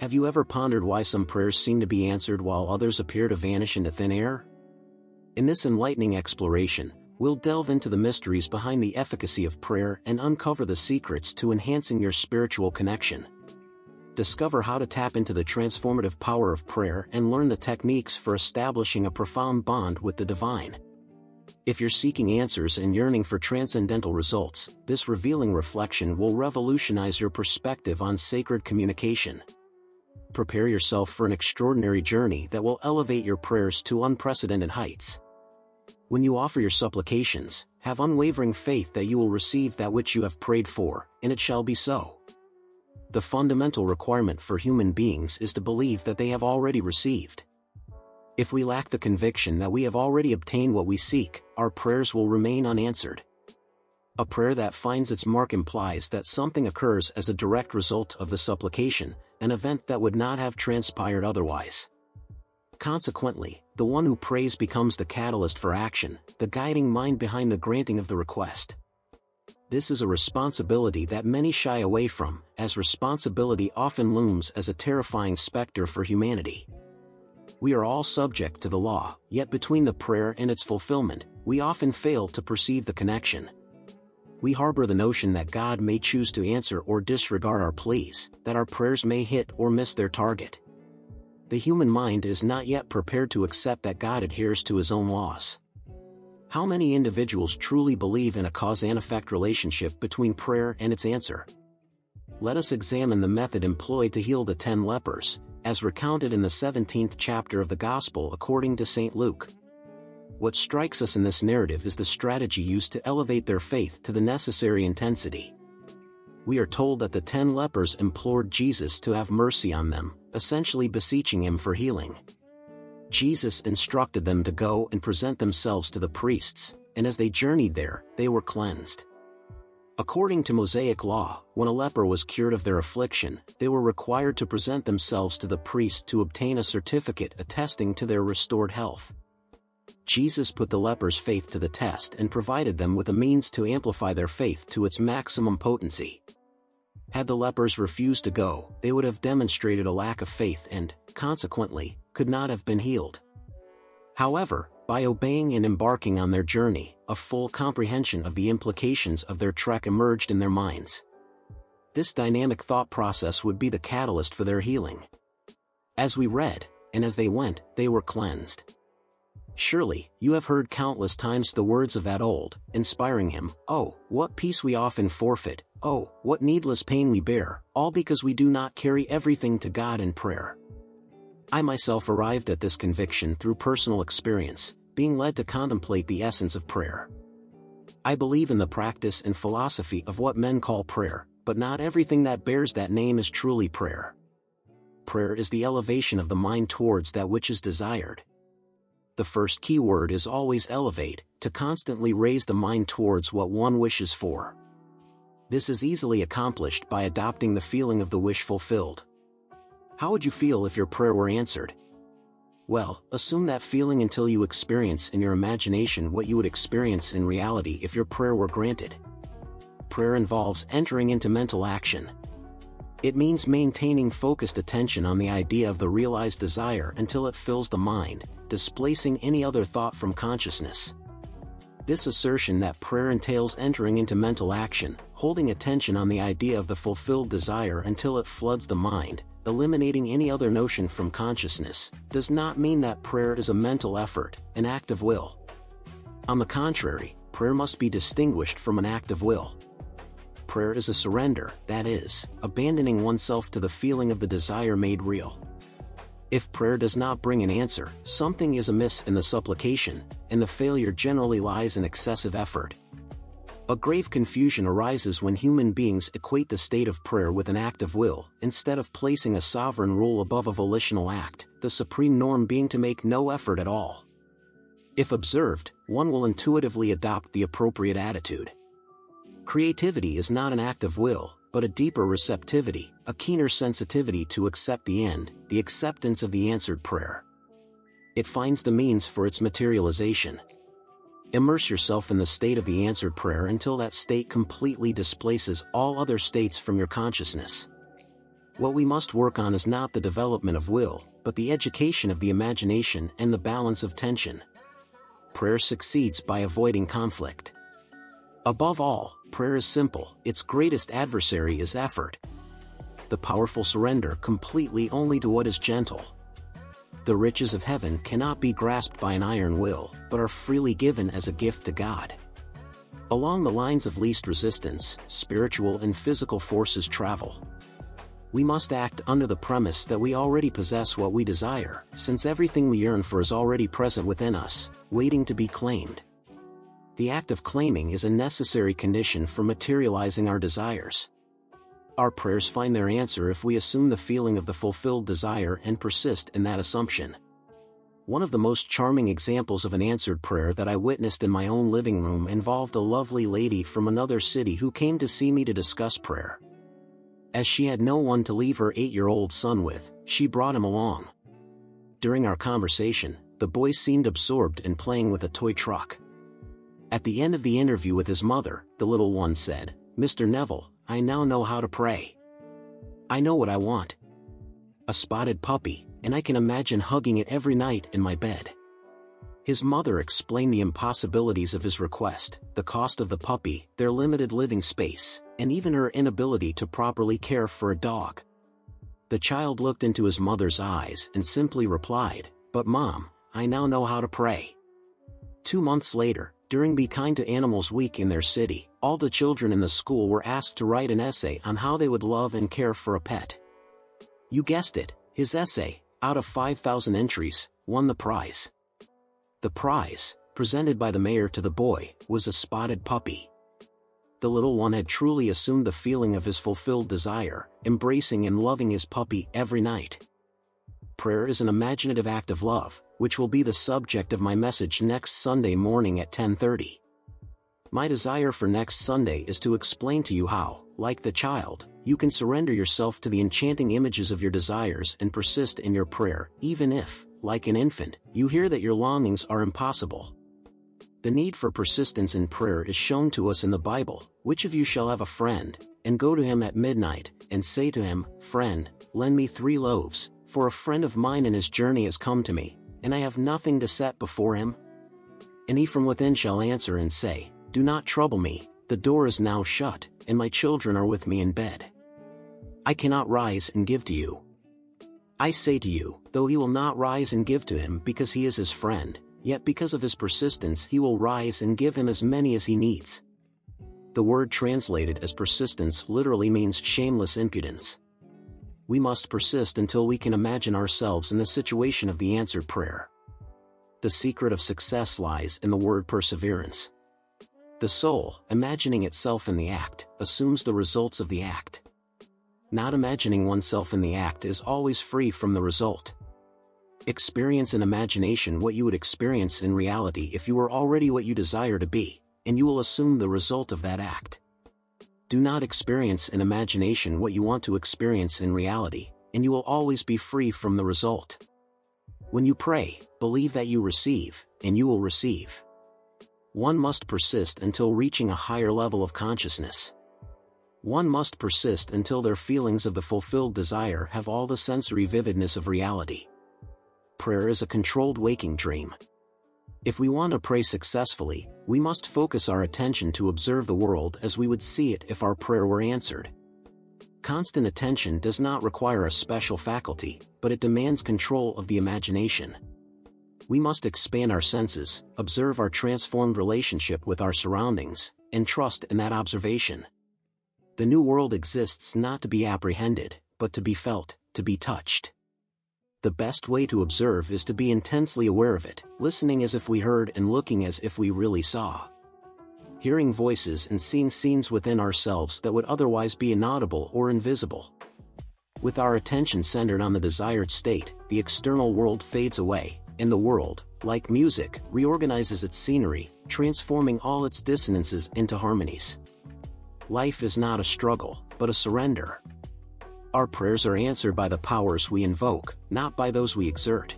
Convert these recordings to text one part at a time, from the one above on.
Have you ever pondered why some prayers seem to be answered while others appear to vanish into thin air? In this enlightening exploration, we'll delve into the mysteries behind the efficacy of prayer and uncover the secrets to enhancing your spiritual connection. Discover how to tap into the transformative power of prayer and learn the techniques for establishing a profound bond with the divine. If you're seeking answers and yearning for transcendental results, this revealing reflection will revolutionize your perspective on sacred communication. Prepare yourself for an extraordinary journey that will elevate your prayers to unprecedented heights. When you offer your supplications, have unwavering faith that you will receive that which you have prayed for, and it shall be so. The fundamental requirement for human beings is to believe that they have already received. If we lack the conviction that we have already obtained what we seek, our prayers will remain unanswered. A prayer that finds its mark implies that something occurs as a direct result of the supplication, an event that would not have transpired otherwise. Consequently, the one who prays becomes the catalyst for action, the guiding mind behind the granting of the request. This is a responsibility that many shy away from, as responsibility often looms as a terrifying specter for humanity. We are all subject to the law, yet between the prayer and its fulfillment, we often fail to perceive the connection. We harbor the notion that God may choose to answer or disregard our pleas, that our prayers may hit or miss their target. The human mind is not yet prepared to accept that God adheres to his own laws. How many individuals truly believe in a cause and effect relationship between prayer and its answer? Let us examine the method employed to heal the 10 lepers, as recounted in the 17th chapter of the Gospel according to St. Luke. What strikes us in this narrative is the strategy used to elevate their faith to the necessary intensity. We are told that the 10 lepers implored Jesus to have mercy on them, essentially beseeching him for healing. Jesus instructed them to go and present themselves to the priests, and as they journeyed there, they were cleansed. According to Mosaic law, when a leper was cured of their affliction, they were required to present themselves to the priest to obtain a certificate attesting to their restored health. Jesus put the lepers' faith to the test and provided them with a means to amplify their faith to its maximum potency. Had the lepers refused to go, they would have demonstrated a lack of faith and, consequently, could not have been healed. However, by obeying and embarking on their journey, a full comprehension of the implications of their trek emerged in their minds. This dynamic thought process would be the catalyst for their healing. As we read, and as they went, they were cleansed. Surely, you have heard countless times the words of that old, inspiring hymn, "Oh, what peace we often forfeit, oh, what needless pain we bear, all because we do not carry everything to God in prayer." I myself arrived at this conviction through personal experience, being led to contemplate the essence of prayer. I believe in the practice and philosophy of what men call prayer, but not everything that bears that name is truly prayer. Prayer is the elevation of the mind towards that which is desired. The first key word is always elevate, to constantly raise the mind towards what one wishes for. This is easily accomplished by adopting the feeling of the wish fulfilled. How would you feel if your prayer were answered? Well, assume that feeling until you experience in your imagination what you would experience in reality if your prayer were granted. Prayer involves entering into mental action. It means maintaining focused attention on the idea of the realized desire until it fills the mind, displacing any other thought from consciousness. This assertion that prayer entails entering into mental action, holding attention on the idea of the fulfilled desire until it floods the mind, eliminating any other notion from consciousness, does not mean that prayer is a mental effort, an act of will. On the contrary, prayer must be distinguished from an act of will. Prayer is a surrender, that is, abandoning oneself to the feeling of the desire made real. If prayer does not bring an answer, something is amiss in the supplication, and the failure generally lies in excessive effort. A grave confusion arises when human beings equate the state of prayer with an act of will, instead of placing a sovereign rule above a volitional act, the supreme norm being to make no effort at all. If observed, one will intuitively adopt the appropriate attitude. Creativity is not an act of will, but a deeper receptivity, a keener sensitivity to accept the end, the acceptance of the answered prayer. It finds the means for its materialization. Immerse yourself in the state of the answered prayer until that state completely displaces all other states from your consciousness. What we must work on is not the development of will, but the education of the imagination and the balance of tension. Prayer succeeds by avoiding conflict. Above all, prayer is simple. Its greatest adversary is effort. The powerful surrender completely only to what is gentle. The riches of heaven cannot be grasped by an iron will, but are freely given as a gift to God. Along the lines of least resistance, spiritual and physical forces travel. We must act under the premise that we already possess what we desire, since everything we yearn for is already present within us, waiting to be claimed. The act of claiming is a necessary condition for materializing our desires. Our prayers find their answer if we assume the feeling of the fulfilled desire and persist in that assumption. One of the most charming examples of an answered prayer that I witnessed in my own living room involved a lovely lady from another city who came to see me to discuss prayer. As she had no one to leave her 8-year-old son with, she brought him along. During our conversation, the boy seemed absorbed in playing with a toy truck. At the end of the interview with his mother, the little one said, "Mr. Neville, I now know how to pray. I know what I want. A spotted puppy, and I can imagine hugging it every night in my bed." His mother explained the impossibilities of his request, the cost of the puppy, their limited living space, and even her inability to properly care for a dog. The child looked into his mother's eyes and simply replied, "But Mom, I now know how to pray." 2 months later, during Be Kind to Animals Week in their city, all the children in the school were asked to write an essay on how they would love and care for a pet. You guessed it, his essay, out of 5,000 entries, won the prize. The prize, presented by the mayor to the boy, was a spotted puppy. The little one had truly assumed the feeling of his fulfilled desire, embracing and loving his puppy every night. Prayer is an imaginative act of love, which will be the subject of my message next Sunday morning at 10:30. My desire for next Sunday is to explain to you how, like the child, you can surrender yourself to the enchanting images of your desires and persist in your prayer, even if, like an infant, you hear that your longings are impossible. The need for persistence in prayer is shown to us in the Bible. Which of you shall have a friend, and go to him at midnight, and say to him, "Friend, lend me 3 loaves, for a friend of mine in his journey has come to me, and I have nothing to set before him? And he from within shall answer and say, Do not trouble me, the door is now shut, and my children are with me in bed. I cannot rise and give to you. I say to you, though he will not rise and give to him because he is his friend, yet because of his persistence he will rise and give him as many as he needs." The word translated as persistence literally means shameless impudence. We must persist until we can imagine ourselves in the situation of the answered prayer. The secret of success lies in the word perseverance. The soul, imagining itself in the act, assumes the results of the act. Not imagining oneself in the act is always free from the result. Experience in imagination what you would experience in reality if you were already what you desire to be, and you will assume the result of that act. Do not experience in imagination what you want to experience in reality, and you will always be free from the result. When you pray, believe that you receive, and you will receive. One must persist until reaching a higher level of consciousness. One must persist until their feelings of the fulfilled desire have all the sensory vividness of reality. Prayer is a controlled waking dream. If we want to pray successfully, we must focus our attention to observe the world as we would see it if our prayer were answered. Constant attention does not require a special faculty, but it demands control of the imagination. We must expand our senses, observe our transformed relationship with our surroundings, and trust in that observation. The new world exists not to be apprehended, but to be felt, to be touched. The best way to observe is to be intensely aware of it, listening as if we heard and looking as if we really saw. Hearing voices and seeing scenes within ourselves that would otherwise be inaudible or invisible. With our attention centered on the desired state, the external world fades away, and the world, like music, reorganizes its scenery, transforming all its dissonances into harmonies. Life is not a struggle, but a surrender. Our prayers are answered by the powers we invoke, not by those we exert.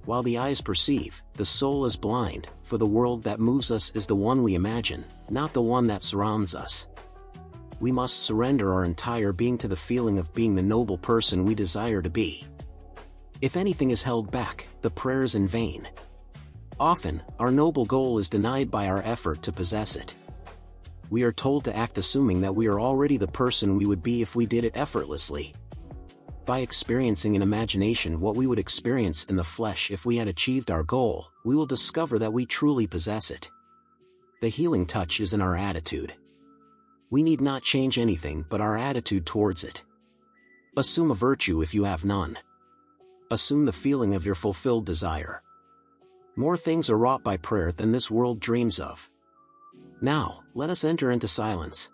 While the eyes perceive, the soul is blind, for the world that moves us is the one we imagine, not the one that surrounds us. we must surrender our entire being to the feeling of being the noble person we desire to be. If anything is held back, the prayer is in vain. Often, our noble goal is denied by our effort to possess it. We are told to act assuming that we are already the person we would be if we did it effortlessly. By experiencing in imagination what we would experience in the flesh if we had achieved our goal, we will discover that we truly possess it. The healing touch is in our attitude. We need not change anything but our attitude towards it. Assume a virtue if you have none. Assume the feeling of your fulfilled desire. More things are wrought by prayer than this world dreams of. Now, let us enter into silence.